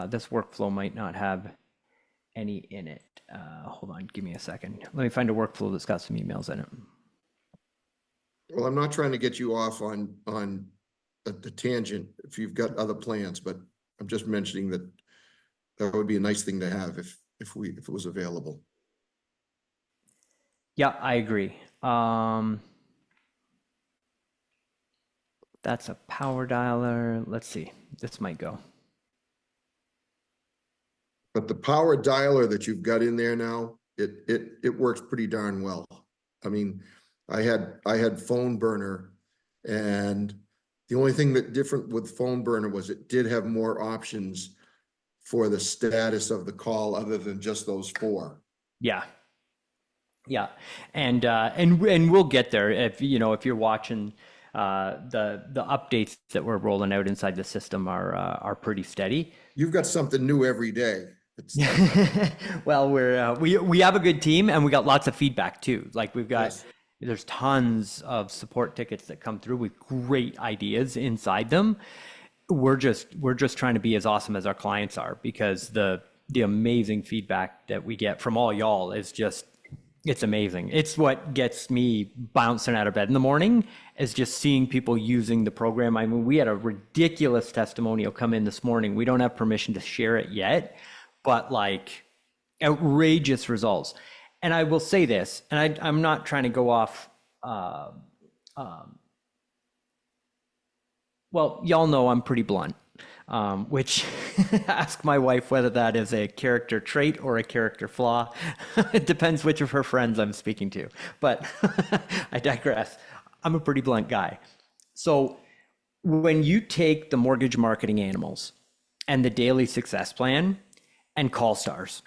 Speaker 1: this workflow might not have any in it. Hold on, give me a second. Let me find a workflow that's got some emails in it.
Speaker 5: Well, I'm not trying to get you off on a tangent if you've got other plans, but I'm just mentioning that would be a nice thing to have if it was available.
Speaker 1: Yeah, I agree. That's a power dialer. Let's see. This might go.
Speaker 5: But the power dialer that you've got in there now, it works pretty darn well. I mean, I had phone burner, and the only thing that different with phone burner was it did have more options for the status of the call other than just those 4.
Speaker 1: Yeah. Yeah. And we'll get there. If you're watching, the updates that we're rolling out inside the system are pretty steady.
Speaker 5: You've got something new every day.
Speaker 1: Well, we have a good team, and we got lots of feedback too. Like we've got, yes. There's tons of support tickets that come through with great ideas inside them. We're just trying to be as awesome as our clients are, because the amazing feedback that we get from all y'all is just, it's amazing. It's what gets me bouncing out of bed in the morning, is just seeing people using the program. I mean, we had a ridiculous testimonial come in this morning. We don't have permission to share it yet, but like outrageous results. And I will say this, and I'm not trying to go off, well, y'all know I'm pretty blunt, which ask my wife whether that is a character trait or a character flaw. It depends which of her friends I'm speaking to, but I digress. I'm a pretty blunt guy. So when you take the mortgage marketing animals and the daily success plan and call stars,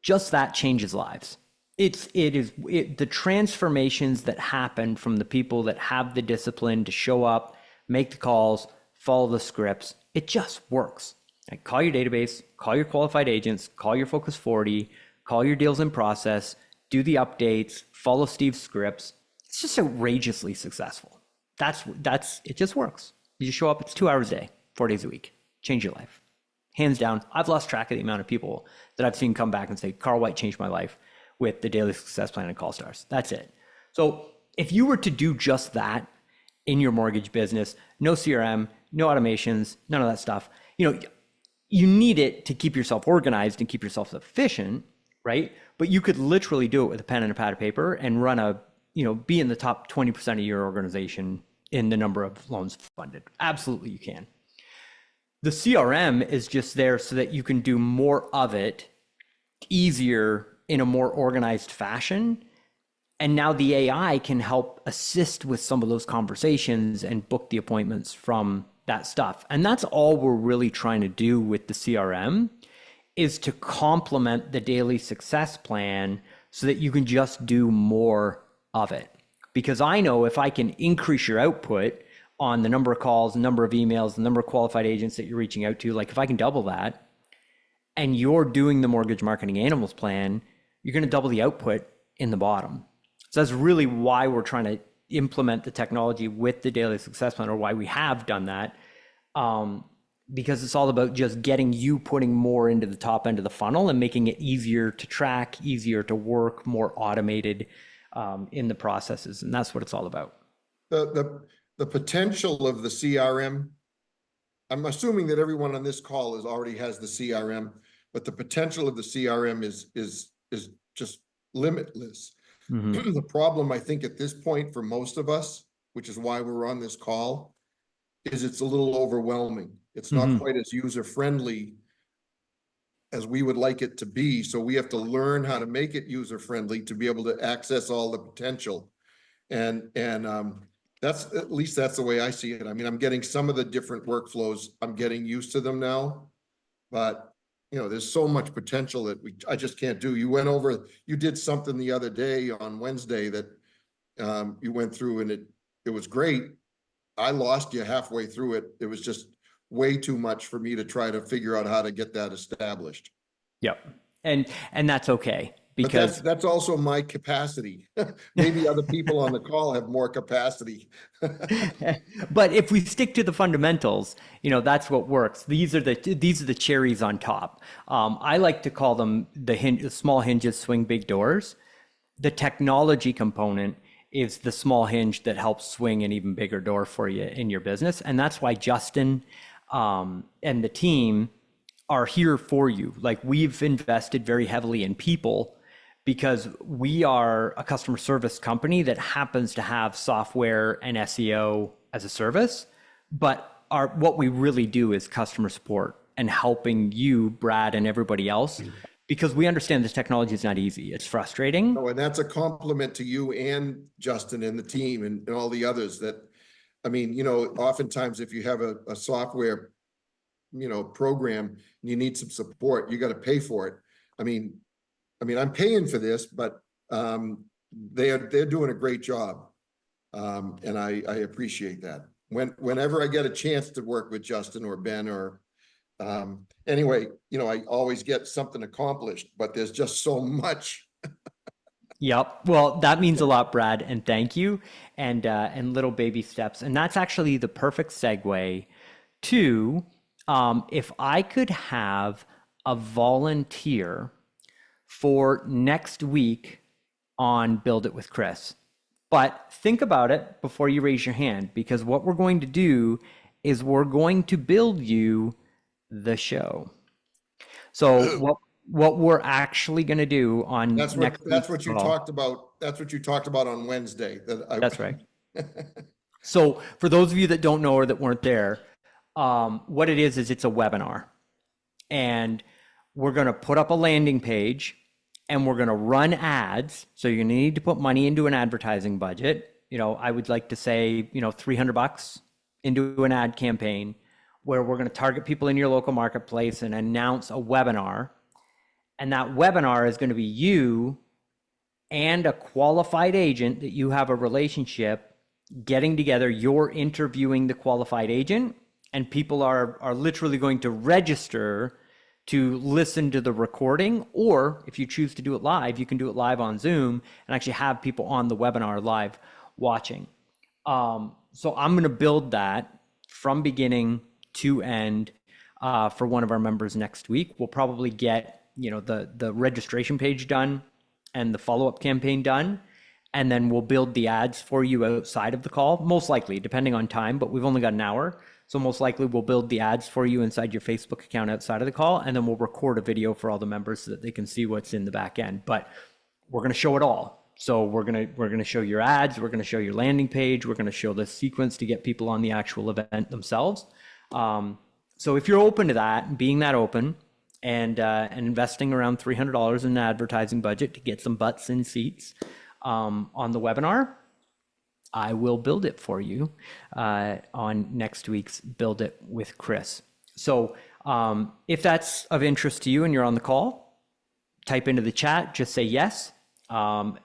Speaker 1: just that changes lives. The transformations that happen from the people that have the discipline to show up, make the calls, follow the scripts. It just works. Like, call your database, call your qualified agents, call your Focus 40, call your deals in process, do the updates, follow Steve's scripts. It's just outrageously successful. It just works. You just show up, it's 2 hours a day, 4 days a week. Change your life. Hands down. I've lost track of the amount of people that I've seen come back and say, Carl White changed my life. with the daily success plan and call stars. That's it. So if you were to do just that in your mortgage business, no CRM, no automations, none of that stuff, you need it to keep yourself organized and keep yourself efficient, right? But you could literally do it with a pen and a pad of paper and run be in the top 20% of your organization in the number of loans funded. Absolutely, you can. The CRM is just there so that you can do more of it easier in a more organized fashion. And now the AI can help assist with some of those conversations and book the appointments from that stuff. And that's all we're really trying to do with the CRM, is to complement the daily success plan so that you can just do more of it. Because I know if I can increase your output on the number of calls, number of emails, the number of qualified agents that you're reaching out to, like if I can double that and you're doing the mortgage marketing animals plan, you're going to double the output in the bottom. So that's really why we're trying to implement the technology with the daily success plan, or why we have done that. Because it's all about just getting you putting more into the top end of the funnel and making it easier to track, easier to work, more automated in the processes. And that's what it's all about.
Speaker 5: The potential of the CRM, I'm assuming that everyone on this call already has the CRM, but the potential of the CRM is just limitless.
Speaker 1: Mm-hmm.
Speaker 5: The problem, I think, at this point for most of us, which is why we're on this call, is it's a little overwhelming. It's not quite as user-friendly as we would like it to be. So we have to learn how to make it user-friendly to be able to access all the potential. And that's, at least that's the way I see it. I mean, I'm getting some of the different workflows. I'm getting used to them now, but there's so much potential that I just can't do. You did something the other day on Wednesday that you went through, and it was great. I lost you halfway through it. It was just way too much for me to try to figure out how to get that established.
Speaker 1: Yep. And that's okay, because
Speaker 5: but that's also my capacity. Maybe other people on the call have more capacity.
Speaker 1: But if we stick to the fundamentals, that's what works. These are the cherries on top. I like to call them the small hinges swing big doors. The technology component is the small hinge that helps swing an even bigger door for you in your business. And that's why Justin and the team are here for you. Like, we've invested very heavily in people because we are a customer service company that happens to have software and SEO as a service, but what we really do is customer support and helping you, Brad, and everybody else, because we understand this technology is not easy. It's frustrating.
Speaker 5: Oh, and that's a compliment to you and Justin and the team and all the others that, I mean, oftentimes if you have a software, program, and you need some support, you got to pay for it. I mean, I'm paying for this, but they're doing a great job. And I appreciate that. Whenever I get a chance to work with Justin or Ben or anyway, I always get something accomplished, but there's just so much.
Speaker 1: Yep. Well, that means a lot, Brad, and thank you. And little baby steps. And that's actually the perfect segue to if I could have a volunteer for next week on Build It with Chris. But think about it before you raise your hand, because what we're going to do is we're going to build you the show. So what we're actually going to do on
Speaker 5: That's what you
Speaker 1: call,
Speaker 5: talked about. That's what you talked about on Wednesday.
Speaker 1: That's right. So for those of you that don't know or that weren't there, what it is it's a webinar, and we're going to put up a landing page and we're going to run ads. So you're going to need to put money into an advertising budget. I would like to say, $300 into an ad campaign where we're going to target people in your local marketplace and announce a webinar. And that webinar is going to be you and a qualified agent that you have a relationship getting together. You're interviewing the qualified agent, and people are literally going to register to listen to the recording, or if you choose to do it live, you can do it live on Zoom and actually have people on the webinar live watching. So I'm going to build that from beginning to end for one of our members next week. We'll probably get the registration page done and the follow-up campaign done. And then we'll build the ads for you outside of the call, most likely, depending on time, but we've only got an hour. So most likely we'll build the ads for you inside your Facebook account outside of the call, and then we'll record a video for all the members so that they can see what's in the back end. But we're going to show it all. So we're going to show your ads, we're going to show your landing page, we're going to show the sequence to get people on the actual event themselves. So if you're open to that, being that open, and investing around $300 in an advertising budget to get some butts in seats on the webinar, I will build it for you on next week's Build It with Chris. So if that's of interest to you and you're on the call, type into the chat, just say yes.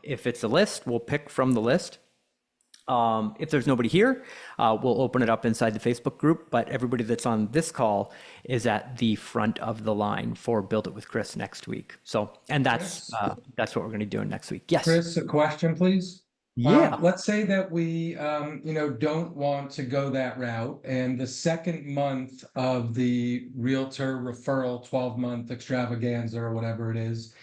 Speaker 1: If it's a list, we'll pick from the list. If there's nobody here, we'll open it up inside the Facebook group, but everybody that's on this call is at the front of the line for Build It with Chris next week. So, and that's what we're going to be doing next week. Yes.
Speaker 9: Chris, a question, please.
Speaker 1: Yeah.
Speaker 9: Let's say that we, don't want to go that route, and the second month of the realtor referral 12-month extravaganza or whatever it is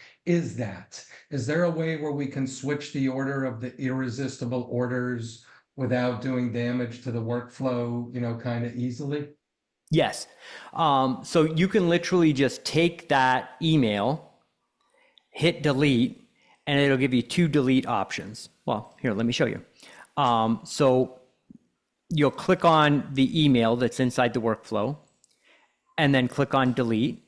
Speaker 9: that. Is there a way where we can switch the order of the irresistible orders without doing damage to the workflow, kind of easily?
Speaker 1: Yes. So you can literally just take that email, hit delete, and it'll give you 2 delete options. Well, here, let me show you. So you'll click on the email that's inside the workflow and then click on delete,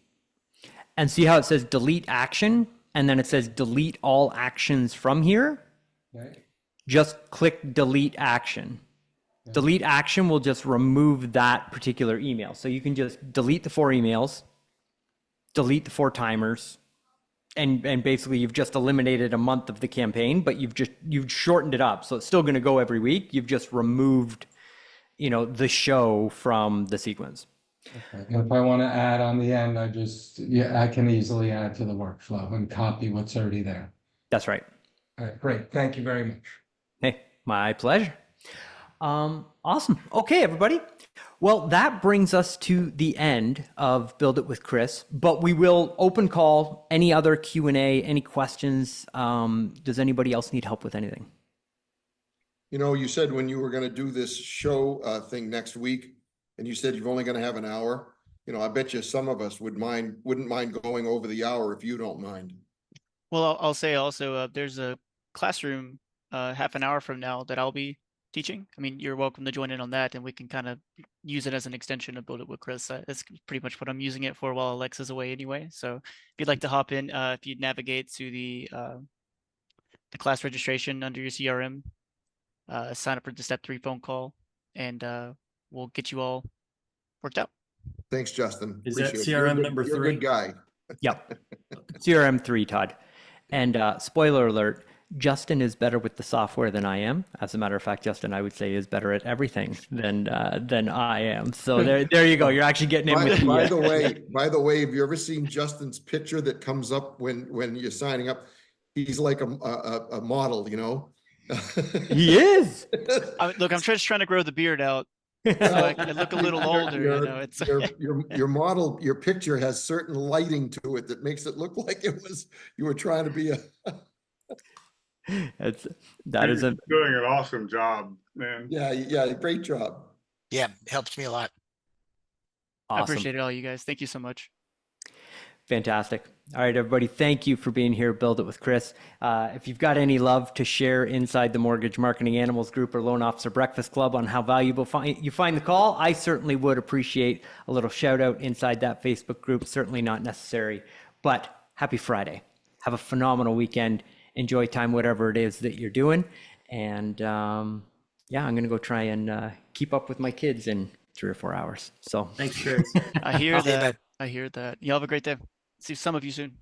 Speaker 1: and see how it says delete action, and then it says delete all actions from here.
Speaker 9: Okay.
Speaker 1: Just click delete action.
Speaker 9: Okay.
Speaker 1: Delete action will just remove that particular email. So you can just delete the 4 emails, delete the 4 timers, and basically you've just eliminated a month of the campaign, but you've shortened it up. So it's still going to go every week. You've just removed, the show from the sequence.
Speaker 9: Okay. And if I want to add on the end, I can easily add to the workflow and copy what's already there.
Speaker 1: That's right.
Speaker 9: All right, great. Thank you very much.
Speaker 1: Hey, my pleasure. Awesome. Okay, everybody. Well, that brings us to the end of Build It with Chris, but we will open call any other Q&A, any questions. Does anybody else need help with anything?
Speaker 5: You said when you were going to do this show thing next week, and you said you're only going to have an hour. I bet you some of us wouldn't mind going over the hour if you don't mind.
Speaker 7: Well, I'll say also, there's a classroom half an hour from now that I'll be teaching. I mean, you're welcome to join in on that, and we can kind of use it as an extension of Build It with Chris. That's pretty much what I'm using it for while Alexa's away anyway. So if you'd like to hop in, if you navigate to the class registration under your CRM, sign up for the step 3 phone call, and we'll get you all worked out.
Speaker 5: Thanks, Justin.
Speaker 8: Is that
Speaker 5: Appreciate it.
Speaker 8: CRM
Speaker 5: You're
Speaker 8: number
Speaker 5: you're a
Speaker 8: 3?
Speaker 5: good guy.
Speaker 1: Yep. CRM3, Todd. And spoiler alert, Justin is better with the software than I am. As a matter of fact, Justin, I would say, is better at everything than I am. So there you go. You're actually getting in with
Speaker 5: By the way, have you ever seen Justin's picture that comes up when you're signing up? He's like a model,
Speaker 1: He is.
Speaker 7: Look, I'm just trying to grow the beard out so I look a little older. It's
Speaker 5: your model, your picture has certain lighting to it that makes it look like you were trying to be a.
Speaker 1: That is
Speaker 3: You're doing an awesome job, man.
Speaker 5: Yeah, great job.
Speaker 4: Yeah, helps me a lot.
Speaker 7: I
Speaker 1: awesome.
Speaker 7: appreciate it all, you guys. Thank you so much.
Speaker 1: Fantastic. All right, everybody. Thank you for being here. Build It with Chris. If you've got any love to share inside the Mortgage Marketing Animals Group or Loan Officer Breakfast Club on how valuable you find the call, I certainly would appreciate a little shout out inside that Facebook group. Certainly not necessary, but happy Friday. Have a phenomenal weekend. Enjoy time, whatever it is that you're doing. And I'm going to go try and keep up with my kids in 3 or 4 hours. So
Speaker 8: Thanks, Chris.
Speaker 7: I hear that. I hear that. You all have a great day. See some of you soon.